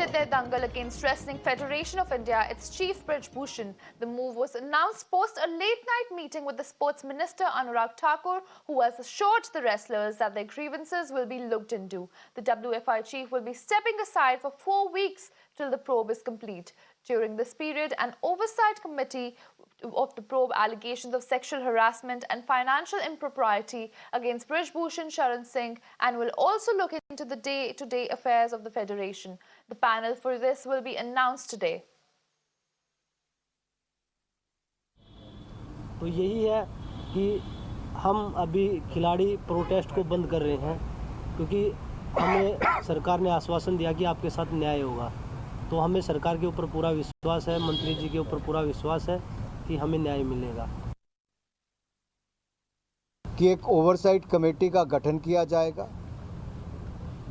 led their dangal against Wrestling Federation of India, its chief Brij Bhushan. The move was announced post a late-night meeting with the Sports Minister Anurag Thakur, who has assured the wrestlers that their grievances will be looked into. The WFI chief will be stepping aside for 4 weeks till the probe is complete. During this period, an oversight committee of the probe allegations of sexual harassment and financial impropriety against Brij Bhushan Sharan Singh and will also look into the day-to-day affairs of the federation. The panel for this will be announced today. तो यही है कि हम अभी खिलाड़ी protest को बंद कर रहे हैं क्योंकि हमें सरकार ने आश्वासन दिया कि आपके साथ न्याय होगा। तो हमें सरकार के ऊपर पूरा विश्वास है, मंत्री जी के ऊपर पूरा विश्वास है कि हमें न्याय मिलेगा। कि एक ओवरसाइट कमेटी का गठन किया जाएगा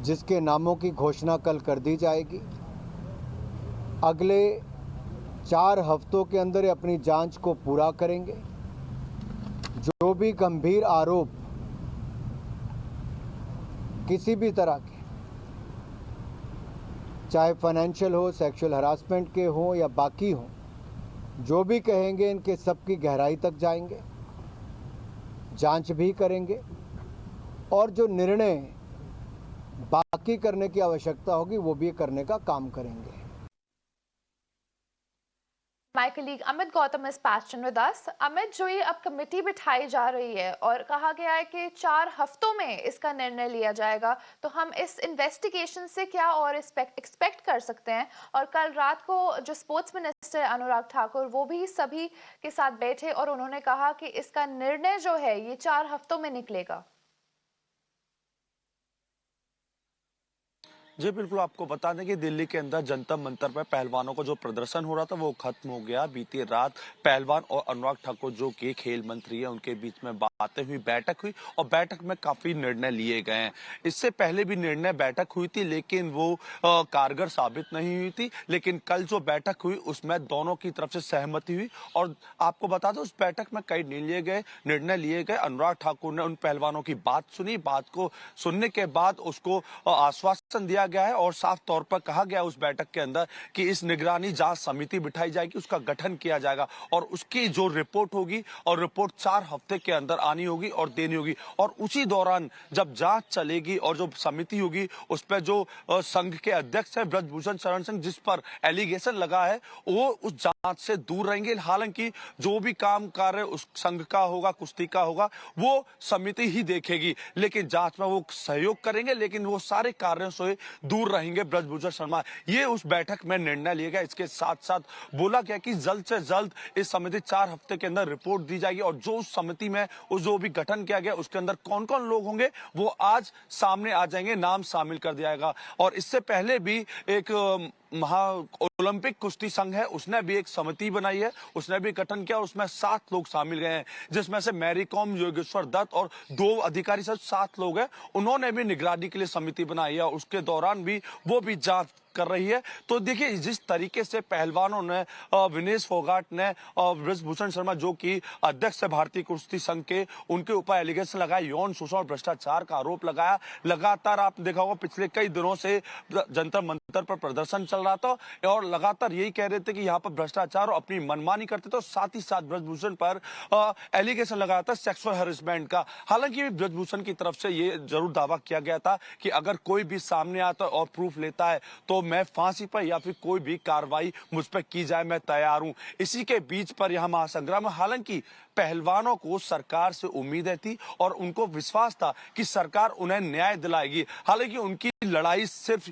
जिसके नामों की घोषणा कल कर दी जाएगी। अगले 4 हफ्तों के अंदर अपनी जांच को पूरा करेंगे। जो भी गंभीर आरोप किसी भी तरह के, चाहे फाइनेंशियल हो, सेक्सुअल हरासमेंट के हो या बाकी हो, जो भी कहेंगे इनके सब की गहराई तक जाएंगे, जांच भी करेंगे और जो निर्णय बाकी करने की आवश्यकता होगी वो भी करने का काम करेंगे। My colleague Amit Gautam is patched in with us. Amit, जो ये अब कमेटी बिठाई जा रही है और कहा गया है कि 4 हफ्तों में इसका निर्णय लिया जाएगा, तो हम इस इन्वेस्टिगेशन से क्या और एक्सपेक्ट कर सकते हैं? और कल रात को जो स्पोर्ट्स मिनिस्टर अनुराग ठाकुर वो भी सभी के साथ बैठे और उन्होंने कहा कि इसका निर्णय जो है ये 4 हफ्तों में निकलेगा। जी बिल्कुल, आपको बता दें कि दिल्ली के अंदर जंतर मंतर पर पहलवानों का जो प्रदर्शन हो रहा था वो खत्म हो गया। बीती रात पहलवान और अनुराग ठाकुर जो कि खेल मंत्री है उनके बीच में बातें हुई, बैठक हुई और बैठक में काफी निर्णय लिए गए हैं। इससे पहले भी निर्णय बैठक हुई थी लेकिन वो कारगर साबित नहीं हुई थी। लेकिन कल जो बैठक हुई उसमें दोनों की तरफ से सहमति हुई और आपको बता दें उस बैठक में कई निर्णय लिए गए। अनुराग ठाकुर ने उन पहलवानों की बात सुनी, बात को सुनने के बाद उसको आश्वासन दिया गया है और साफ तौर पर कहा गया उस बैठक के अंदर कि इस निगरानी जांच समिति बिठाई जाएगी, उसका गठन किया जाएगा और उसकी जो रिपोर्ट होगी और रिपोर्ट 4 हफ्ते के अंदर आनी होगी और देनी होगी। और उसी दौरान जब जांच चलेगी और जो समिति होगी उस पर जो संघ के अध्यक्ष है ब्रज भूषण शरण सिंह जिस पर एलिगेशन लगा है वो उस जांच से दूर रहेंगे। हालांकि जो भी काम कार्य उस संघ का होगा, कुश्ती का होगा, वो समिति ही देखेगी लेकिन जांच में वो सहयोग करेंगे लेकिन वो सारे कार्यों से दूर रहेंगे ब्रजभूषण शर्मा। ये उस बैठक में निर्णय लिया गया। इसके साथ साथ बोला गया कि जल्द से जल्द इस समिति 4 हफ्ते के अंदर रिपोर्ट दी जाएगी और जो उस समिति में जो भी गठन किया गया उसके अंदर कौन कौन लोग होंगे वो आज सामने आ जाएंगे, नाम शामिल कर दिया जाएगा। और इससे पहले भी एक ओलंपिक कुश्ती संघ है उसने भी एक समिति बनाई है, उसने भी गठन किया, उसमें 7 लोग शामिल गए हैं जिसमें से मैरी कॉम, योगेश्वर दत्त और 2 अधिकारी सहित 7 लोग हैं। उन्होंने भी निगरानी के लिए समिति बनाई है। उसके दौरान भी वो भी जांच कर रही है। तो देखिए जिस तरीके से पहलवानों ने विनेश फोगाट ने ब्रज भूषण शर्मा जो कि अध्यक्ष है भारतीय कुश्ती संघ के, उनके ऊपर एलिगेशन लगाया, यौन शोषण और भ्रष्टाचार का आरोप लगाया। लगातार आप देखा होगा पिछले कई दिनों से जंतर मंतर पर प्रदर्शन चल रहा था और लगातार यही कह रहे थे कि यहाँ पर भ्रष्टाचार और अपनी मनमानी करते थे और साथ ही साथ ब्रजभूषण पर एलिगेशन लगाया था सेक्सुअल हैरेसमेंट का। हालांकि ब्रजभूषण की तरफ से ये जरूर दावा किया गया था कि अगर कोई भी सामने आता और प्रूफ लेता है तो मैं फांसी पर या फिर कोई भी कार्रवाई मुझ पर की जाए मैं तैयार हूं। इसी के बीच पर यह महासंग्राम है। हालांकि पहलवानों को सरकार से उम्मीदें थी और उनको विश्वास था कि सरकार उन्हें न्याय दिलाएगी। हालांकि उनकी लड़ाई सिर्फ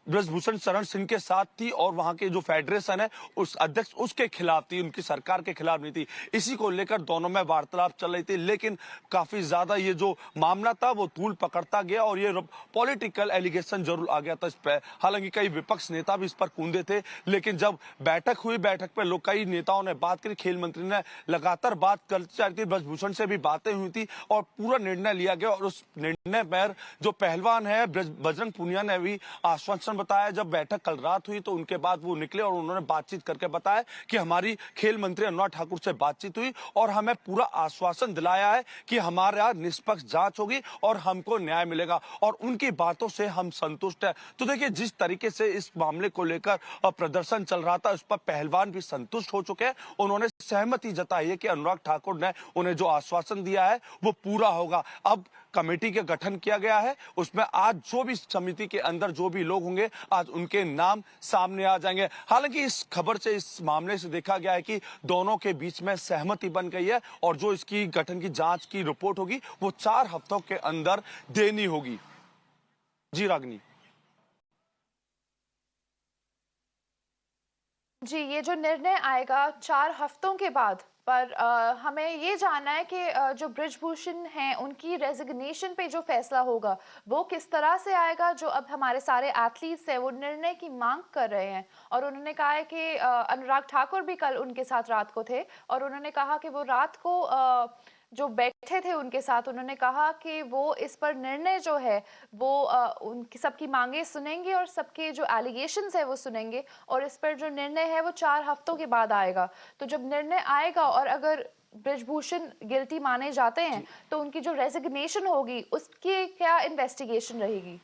ब्रजभूषण शरण सिंह के साथ थी और वहां के जो फेडरेशन है उस अध्यक्ष उसके खिलाफ थी, उनकी सरकार के खिलाफ नहीं थी। इसी को लेकर दोनों में वार्तालाप चल रही थी लेकिन काफी ज्यादा ये जो मामला था वो तूल पकड़ता गया और ये पॉलिटिकल एलिगेशन जरूर आ गया था इस पर। हालांकि कई विपक्ष नेता भी इस पर कूदे थे लेकिन जब बैठक हुई, बैठक पर लोग कई नेताओं ने बात करी, खेल मंत्री ने लगातार बात करती जा रही थी, ब्रजभूषण से भी बातें हुई थी और पूरा निर्णय लिया गया। और उस निर्णय पर जो पहलवान है बजरंग पूनिया ने भी आश्वासन ब्रजभूषण बताया, जब बैठक कल रात हुई तो उनके बाद वो निकले और उन्होंने बातचीत करके बताया कि हमारी खेल मंत्री अनुराग ठाकुर से बातचीत हुई और हमें पूरा आश्वासन दिलाया है कि हमारा निष्पक्ष जांच होगी और हमको न्याय मिलेगा, और उनकी बातों से हम संतुष्ट हैं। तो देखिए, जिस तरीके से इस मामले को लेकर प्रदर्शन चल रहा था, उस पर पहलवान भी संतुष्ट हो चुके हैं। उन्होंने सहमति जताई है कि अनुराग ठाकुर ने उन्हें जो आश्वासन दिया है वो पूरा होगा। अब कमेटी का गठन किया गया है, उसमें आज जो भी समिति के अंदर जो भी लोग होंगे, आज उनके नाम सामने आ जाएंगे। हालांकि इस खबर से, इस मामले से देखा गया है कि दोनों के बीच में सहमति बन गई है और जो इसकी गठन की जांच की रिपोर्ट होगी वो 4 हफ्तों के अंदर देनी होगी। जी रागनी। जी, ये जो निर्णय आएगा 4 हफ्तों के बाद, पर हमें ये जानना है कि जो ब्रजभूषण हैं उनकी रेजिग्नेशन पे जो फैसला होगा वो किस तरह से आएगा। जो अब हमारे सारे एथलीट्स हैं वो निर्णय की मांग कर रहे हैं और उन्होंने कहा है कि अनुराग ठाकुर भी कल उनके साथ रात को थे और उन्होंने कहा कि वो रात को जो बैठे थे उनके साथ, उन्होंने कहा कि वो इस पर निर्णय जो है वो उनकी सबकी मांगे सुनेंगे और सबके जो एलिगेशंस है वो सुनेंगे और इस पर जो निर्णय है वो 4 हफ्तों के बाद आएगा। तो जब निर्णय आएगा और अगर ब्रजभूषण गिल्टी माने जाते हैं तो उनकी जो रेजिग्नेशन होगी उसकी क्या इन्वेस्टिगेशन रहेगी?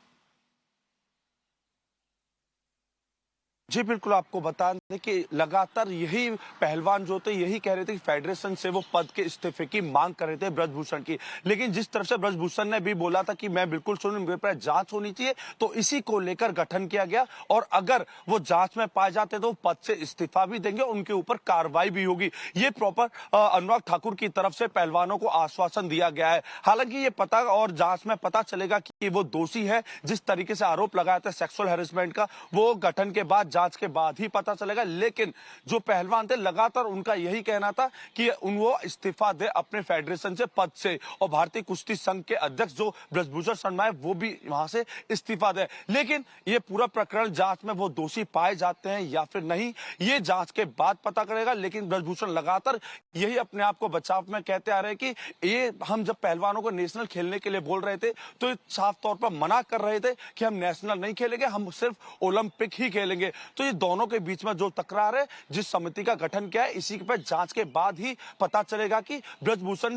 जी बिल्कुल, आपको बता दें कि लगातार यही पहलवान जो थे यही कह रहे थे कि फेडरेशन से वो पद के इस्तीफे की मांग कर रहे थे ब्रजभूषण की। लेकिन जिस तरफ से ब्रजभूषण ने भी बोला था कि मैं बिल्कुल सुनूं, मेरे पर जांच होनी चाहिए, तो इसी को लेकर गठन किया गया और अगर वो जांच में पाए जाते तो पद से इस्तीफा भी देंगे और उनके ऊपर कार्रवाई भी होगी। ये प्रॉपर अनुराग ठाकुर की तरफ से पहलवानों को आश्वासन दिया गया है। हालांकि ये पता और जांच में पता चलेगा कि वो दोषी है। जिस तरीके से आरोप लगाया था सेक्सुअल हैरेसमेंट का, वो गठन के बाद, जांच के बाद ही पता चलेगा। लेकिन जो पहलवान थे लगातार उनका यही कहना था कि वो इस्तीफा दे अपने फेडरेशन से, पद से, और भारतीय कुश्ती संघ के अध्यक्ष जो ब्रजभूषण शर्मा है वो भी वहां से इस्तीफा दे। लेकिन ये पूरा प्रकरण जांच में वो दोषी पाए जाते हैं या फिर नहीं, ये जांच के बाद पता करेगा। लेकिन ब्रजभूषण लगातार यही अपने आप को बचाव में कहते आ रहे हैं कि ये हम जब पहलवानों को नेशनल खेलने के लिए बोल रहे थे तो साफ तौर पर मना कर रहे थे कि हम नेशनल नहीं खेलेंगे, हम सिर्फ ओलंपिक ही खेलेंगे। तो ये दोनों के बीच में जो तकरार है, जिस समिति का गठन किया है, इसी पे जांच के बाद ही पता चलेगा कि ब्रजभूषण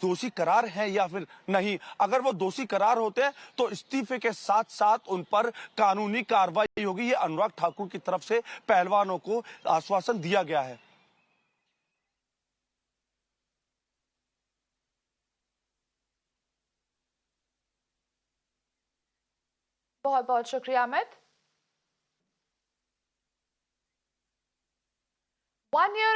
दोषी करार है या फिर नहीं। अगर वो दोषी करार होते हैं तो इस्तीफे के साथ साथ उन पर कानूनी कार्रवाई होगी। ये अनुराग ठाकुर की तरफ से पहलवानों को आश्वासन दिया गया है। बहुत बहुत शुक्रिया अमित। 1 year